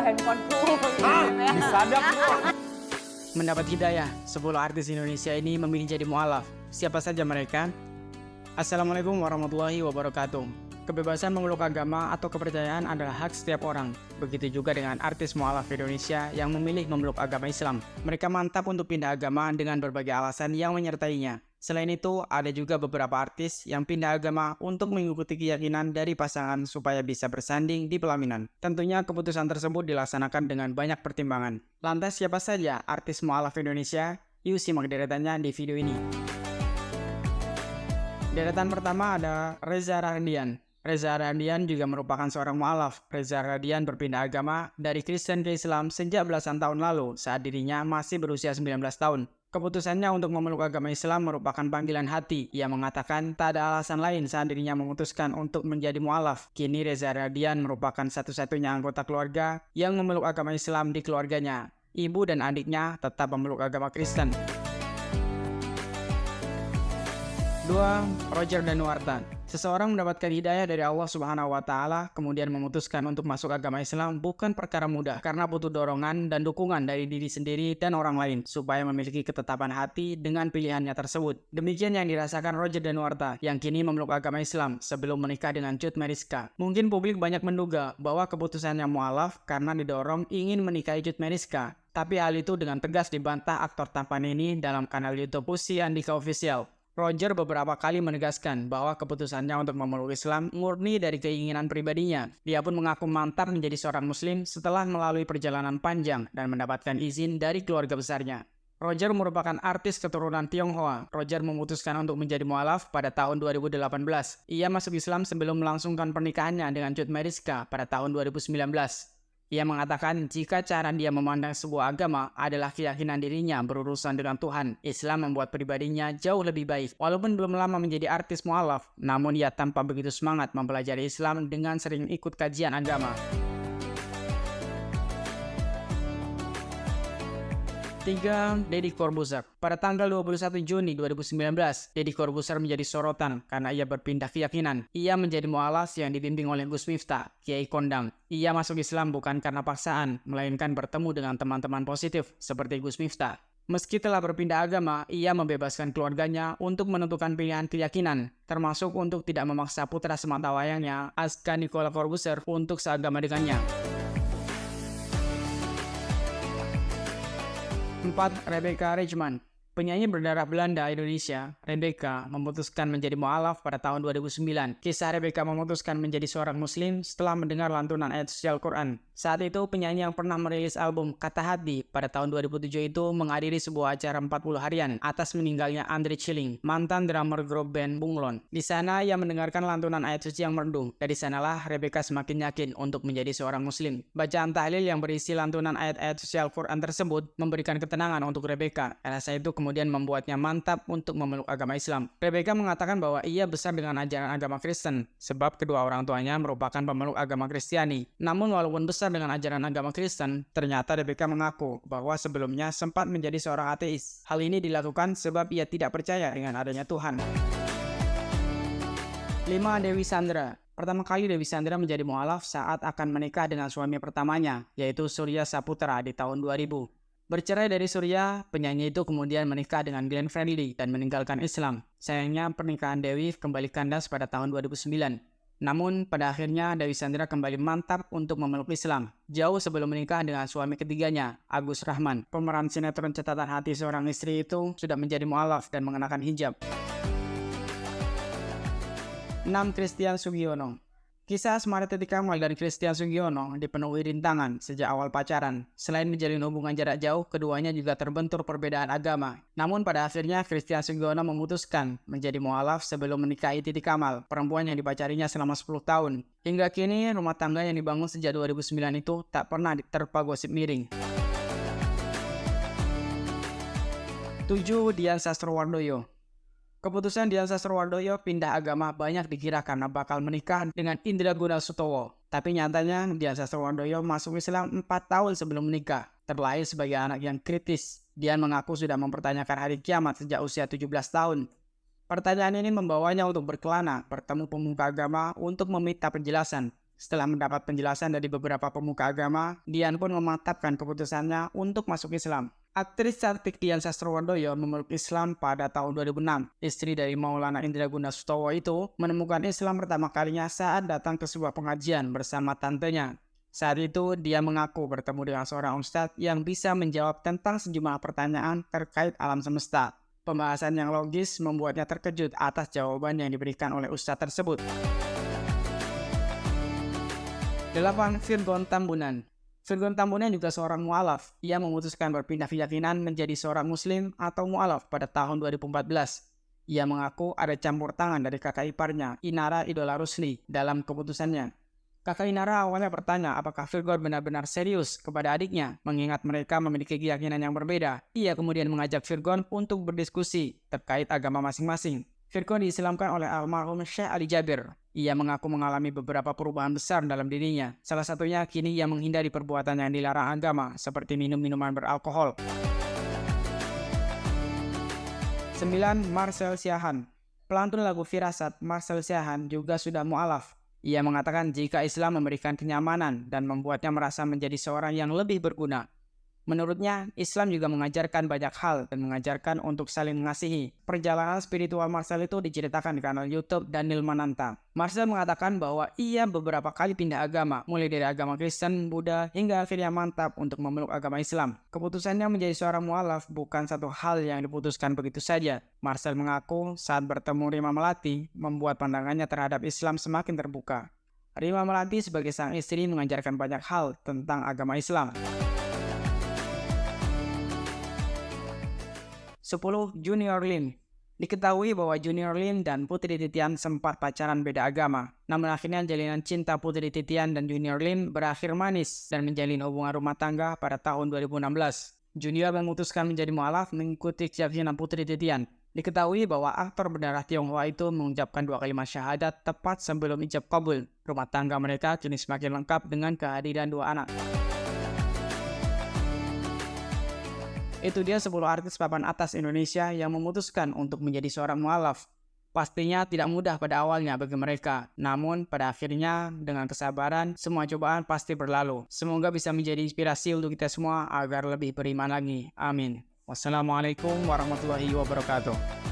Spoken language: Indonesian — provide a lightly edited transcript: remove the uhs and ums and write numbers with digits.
handphoneku. Disadap lu. Mendapat hidayah, 10 artis Indonesia ini memilih jadi mu'alaf. Siapa saja mereka? Assalamualaikum warahmatullahi wabarakatuh. Kebebasan memeluk agama atau kepercayaan adalah hak setiap orang. Begitu juga dengan artis mu'alaf Indonesia yang memilih memeluk agama Islam. Mereka mantap untuk pindah agama dengan berbagai alasan yang menyertainya. Selain itu, ada juga beberapa artis yang pindah agama untuk mengikuti keyakinan dari pasangan supaya bisa bersanding di pelaminan. Tentunya keputusan tersebut dilaksanakan dengan banyak pertimbangan. Lantas siapa saja artis mu'alaf Indonesia? Yuk simak deretannya di video ini. Deretan pertama ada Reza Rahardian. Reza Rahardian juga merupakan seorang mu'alaf. Reza Rahardian berpindah agama dari Kristen ke Islam sejak belasan tahun lalu saat dirinya masih berusia 19 tahun. Keputusannya untuk memeluk agama Islam merupakan panggilan hati. Ia mengatakan tak ada alasan lain saat dirinya memutuskan untuk menjadi mu'alaf. Kini Reza Rahardian merupakan satu-satunya anggota keluarga yang memeluk agama Islam di keluarganya. Ibu dan adiknya tetap memeluk agama Kristen. 2. Roger Danuarta. Seseorang mendapatkan hidayah dari Allah Subhanahu wa Ta'ala, kemudian memutuskan untuk masuk agama Islam bukan perkara mudah karena butuh dorongan dan dukungan dari diri sendiri dan orang lain supaya memiliki ketetapan hati dengan pilihannya tersebut. Demikian yang dirasakan Roger Danuarta yang kini memeluk agama Islam sebelum menikah dengan Cut Meyriska. Mungkin publik banyak menduga bahwa keputusannya mu'alaf karena didorong ingin menikahi Cut Meyriska. Tapi hal itu dengan tegas dibantah aktor tampan ini dalam kanal YouTube Pussy Andika Official. Roger beberapa kali menegaskan bahwa keputusannya untuk memeluk Islam murni dari keinginan pribadinya. Dia pun mengaku mantap menjadi seorang muslim setelah melalui perjalanan panjang dan mendapatkan izin dari keluarga besarnya. Roger merupakan artis keturunan Tionghoa. Roger memutuskan untuk menjadi mu'alaf pada tahun 2018. Ia masuk Islam sebelum melangsungkan pernikahannya dengan Cut Meyriska pada tahun 2019. Ia mengatakan jika cara dia memandang sebuah agama adalah keyakinan dirinya berurusan dengan Tuhan, Islam membuat pribadinya jauh lebih baik. Walaupun belum lama menjadi artis mu'alaf, namun ia tampak begitu semangat mempelajari Islam dengan sering ikut kajian agama. 3. Deddy Corbuzier. Pada tanggal 21 Juni 2019, Deddy Corbuzier menjadi sorotan karena ia berpindah keyakinan. Ia menjadi mu'alaf yang dibimbing oleh Gus Miftah, Kiai Kondang. Ia masuk Islam bukan karena paksaan, melainkan bertemu dengan teman-teman positif seperti Gus Miftah. Meski telah berpindah agama, ia membebaskan keluarganya untuk menentukan pilihan keyakinan, termasuk untuk tidak memaksa putra sematawayangnya, Aska Nicola Corbuzier, untuk seagama dengannya. 4. Rebecca Rejman. Penyanyi berdarah Belanda Indonesia, Rebecca memutuskan menjadi mu'alaf pada tahun 2009. Kisah Rebecca memutuskan menjadi seorang muslim setelah mendengar lantunan ayat suci Al-Quran. Saat itu penyanyi yang pernah merilis album Kata Hati pada tahun 2007 itu menghadiri sebuah acara 40 harian atas meninggalnya Andre Chilling, mantan drummer grup band Bunglon. Di sana ia mendengarkan lantunan ayat suci yang merdu. Dari sanalah Rebecca semakin yakin untuk menjadi seorang muslim. Bacaan tahlil yang berisi lantunan ayat-ayat suci Al-Quran tersebut memberikan ketenangan untuk Rebecca. Rasa itu kemudian membuatnya mantap untuk memeluk agama Islam. Rebecca mengatakan bahwa ia besar dengan ajaran agama Kristen, sebab kedua orang tuanya merupakan pemeluk agama Kristiani. Namun walaupun besar dengan ajaran agama Kristen, ternyata Rebecca mengaku bahwa sebelumnya sempat menjadi seorang ateis. Hal ini dilakukan sebab ia tidak percaya dengan adanya Tuhan. 5. Dewi Sandra. Pertama kali Dewi Sandra menjadi mu'alaf saat akan menikah dengan suami pertamanya, yaitu Surya Saputra di tahun 2000. Bercerai dari Surya, penyanyi itu kemudian menikah dengan Glenn Fredly dan meninggalkan Islam. Sayangnya pernikahan Dewi kembali kandas pada tahun 2009. Namun pada akhirnya Dewi Sandra kembali mantap untuk memeluk Islam. Jauh sebelum menikah dengan suami ketiganya, Agus Rahman. Pemeran sinetron Catatan Hati Seorang Istri itu sudah menjadi mu'alaf dan mengenakan hijab. 6. Christian Sugiono. Kisah asmara Titi Kamal dan Christian Sugiono dipenuhi rintangan sejak awal pacaran. Selain menjalin hubungan jarak jauh, keduanya juga terbentur perbedaan agama. Namun pada akhirnya Christian Sugiono memutuskan menjadi mu'alaf sebelum menikahi Titi Kamal, perempuan yang dipacarinya selama 10 tahun. Hingga kini rumah tangga yang dibangun sejak 2009 itu tak pernah diterpa gosip miring. 7. Dian Sastrowardoyo. Keputusan Dian Sastrowardoyo pindah agama banyak dikira karena bakal menikah dengan Indra Gunastowo. Tapi nyatanya Dian Sastrowardoyo masuk Islam 4 tahun sebelum menikah. Terlahir sebagai anak yang kritis. Dian mengaku sudah mempertanyakan hari kiamat sejak usia 17 tahun. Pertanyaan ini membawanya untuk berkelana, bertemu pemuka agama untuk meminta penjelasan. Setelah mendapat penjelasan dari beberapa pemuka agama, Dian pun memantapkan keputusannya untuk masuk Islam. Aktris cantik Dian Sastrowardoyo memeluk Islam pada tahun 2006. Istri dari Maulana Indraguna Sutowo itu menemukan Islam pertama kalinya saat datang ke sebuah pengajian bersama tantenya. Saat itu, dia mengaku bertemu dengan seorang ustadz yang bisa menjawab tentang sejumlah pertanyaan terkait alam semesta. Pembahasan yang logis membuatnya terkejut atas jawaban yang diberikan oleh ustadz tersebut. 8. Virgon Tambunan. Virgon Tambunan juga seorang mu'alaf. Ia memutuskan berpindah keyakinan menjadi seorang muslim atau mu'alaf pada tahun 2014. Ia mengaku ada campur tangan dari kakak iparnya, Inara Idola Rusli, dalam keputusannya. Kakak Inara awalnya bertanya apakah Virgon benar-benar serius kepada adiknya, mengingat mereka memiliki keyakinan yang berbeda. Ia kemudian mengajak Virgon untuk berdiskusi terkait agama masing-masing. Virgon diislamkan oleh almarhum Syekh Ali Jabir. Ia mengaku mengalami beberapa perubahan besar dalam dirinya. Salah satunya kini ia menghindari perbuatan yang dilarang agama, seperti minum minuman beralkohol. 9. Marcel Siahaan. Pelantun lagu Firasat, Marcel Siahaan juga sudah mu'alaf. Ia mengatakan jika Islam memberikan kenyamanan dan membuatnya merasa menjadi seorang yang lebih berguna. Menurutnya, Islam juga mengajarkan banyak hal dan mengajarkan untuk saling mengasihi. Perjalanan spiritual Marcel itu diceritakan di kanal YouTube Daniel Mananta. Marcel mengatakan bahwa ia beberapa kali pindah agama, mulai dari agama Kristen, Buddha, hingga akhirnya mantap untuk memeluk agama Islam. Keputusannya menjadi seorang mu'alaf bukan satu hal yang diputuskan begitu saja. Marcel mengaku saat bertemu Rima Melati, membuat pandangannya terhadap Islam semakin terbuka. Rima Melati sebagai sang istri mengajarkan banyak hal tentang agama Islam. 10. Junior Liem. Diketahui bahwa Junior Liem dan Putri Titian sempat pacaran beda agama. Namun akhirnya jalinan cinta Putri Titian dan Junior Liem berakhir manis dan menjalin hubungan rumah tangga pada tahun 2016. Junior memutuskan menjadi mu'alaf mengikuti keyakinan Putri Titian. Diketahui bahwa aktor berdarah Tionghoa itu mengucapkan 2 kalimat syahadat tepat sebelum ijab kabul. Rumah tangga mereka kini semakin lengkap dengan kehadiran 2 anak. Itu dia 10 artis papan atas Indonesia yang memutuskan untuk menjadi seorang mu'alaf. Pastinya tidak mudah pada awalnya bagi mereka, namun pada akhirnya dengan kesabaran semua cobaan pasti berlalu. Semoga bisa menjadi inspirasi untuk kita semua agar lebih beriman lagi. Amin. Wassalamualaikum warahmatullahi wabarakatuh.